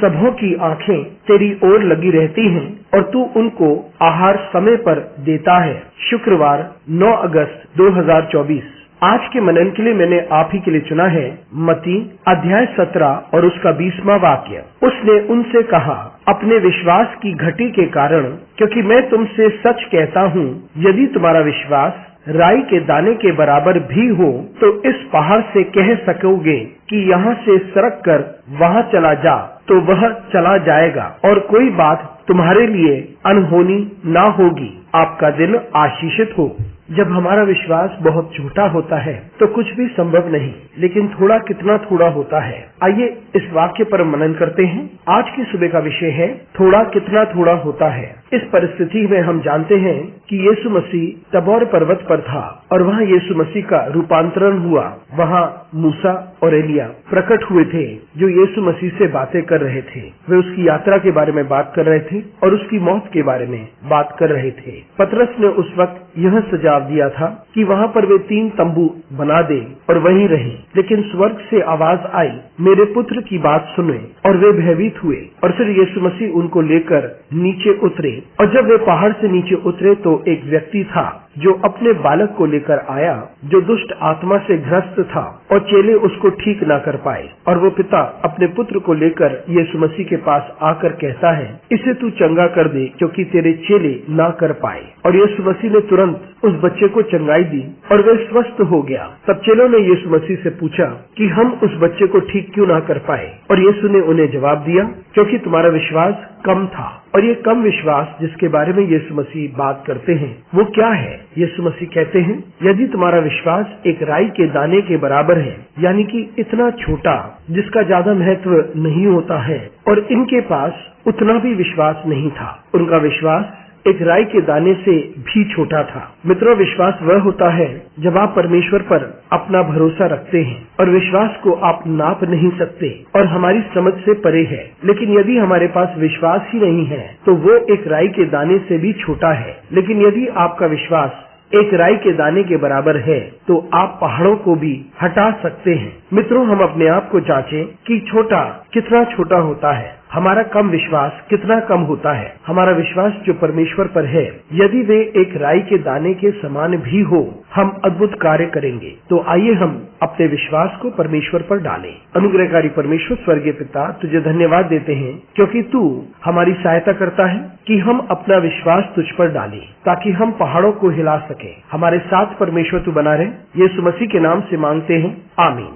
सबों की आंखें तेरी ओर लगी रहती हैं और तू उनको आहार समय पर देता है। शुक्रवार 9 अगस्त 2024। आज के मनन के लिए मैंने आप ही के लिए चुना है मत्ती अध्याय 17 और उसका 20वां वाक्य। उसने उनसे कहा, अपने विश्वास की घटी के कारण, क्योंकि मैं तुमसे सच कहता हूँ, यदि तुम्हारा विश्वास राई के दाने के बराबर भी हो तो इस पहाड़ से कह सकोगे कि यहाँ से सरक कर वहाँ चला जा, तो वह चला जाएगा और कोई बात तुम्हारे लिए अनहोनी ना होगी। आपका दिन आशीषित हो। जब हमारा विश्वास बहुत छोटा होता है तो कुछ भी संभव नहीं, लेकिन थोड़ा कितना थोड़ा होता है। आइए इस वाक्य पर मनन करते हैं। आज की सुबह का विषय है थोड़ा कितना थोड़ा होता है। इस परिस्थिति में हम जानते हैं कि यीशु मसीह तबोर पर्वत पर था और वहाँ यीशु मसीह का रूपांतरण हुआ। वहाँ मूसा और एलिया प्रकट हुए थे जो यीशु मसीह से बातें कर रहे थे। वे उसकी यात्रा के बारे में बात कर रहे थे और उसकी मौत के बारे में बात कर रहे थे। पतरस ने उस वक्त यह सुझाव दिया था कि वहाँ पर वे 3 तंबू बना दे और वहीं रहे, लेकिन स्वर्ग से आवाज आई, मेरे पुत्र की बात सुने, और वे भयभीत हुए। और फिर यीशु मसीह उनको लेकर नीचे उतरे और जब वे पहाड़ से नीचे उतरे तो एक व्यक्ति था जो अपने बालक को लेकर आया जो दुष्ट आत्मा से ग्रस्त था और चेले उसको ठीक ना कर पाए। और वो पिता अपने पुत्र को लेकर यीशु मसीह के पास आकर कहता है, इसे तू चंगा कर दे क्योंकि तेरे चेले ना कर पाए। और यीशु मसीह ने तुरंत उस बच्चे को चंगाई दी और वे स्वस्थ हो गया। तब चेलों ने यीशु मसीह से पूछा कि हम उस बच्चे को ठीक क्यों ना कर पाए। और यीशु ने उन्हें जवाब दिया, क्योंकि तुम्हारा विश्वास कम था। और ये कम विश्वास जिसके बारे में यीशु मसीह बात करते हैं वो क्या है? यीशु मसीह कहते हैं, यदि तुम्हारा विश्वास एक राई के दाने के बराबर है, यानी कि इतना छोटा जिसका ज्यादा महत्व नहीं होता है, और इनके पास उतना भी विश्वास नहीं था। उनका विश्वास एक राई के दाने से भी छोटा था। मित्रों, विश्वास वह होता है जब आप परमेश्वर पर अपना भरोसा रखते हैं और विश्वास को आप नाप नहीं सकते और हमारी समझ से परे है। लेकिन यदि हमारे पास विश्वास ही नहीं है तो वो एक राई के दाने से भी छोटा है। लेकिन यदि आपका विश्वास एक राई के दाने के बराबर है तो आप पहाड़ों को भी हटा सकते हैं। मित्रों, हम अपने आप को जांचें कि छोटा कितना छोटा होता है, हमारा कम विश्वास कितना कम होता है। हमारा विश्वास जो परमेश्वर पर है, यदि वे एक राई के दाने के समान भी हो, हम अद्भुत कार्य करेंगे। तो आइए हम अपने विश्वास को परमेश्वर पर डालें। अनुग्रहकारी परमेश्वर स्वर्गीय पिता, तुझे धन्यवाद देते हैं क्योंकि तू हमारी सहायता करता है कि हम अपना विश्वास तुझ पर डालें ताकि हम पहाड़ों को हिला सके। हमारे साथ परमेश्वर तू बना रहे। यीशु मसीह के नाम से मांगते हैं, आमीन।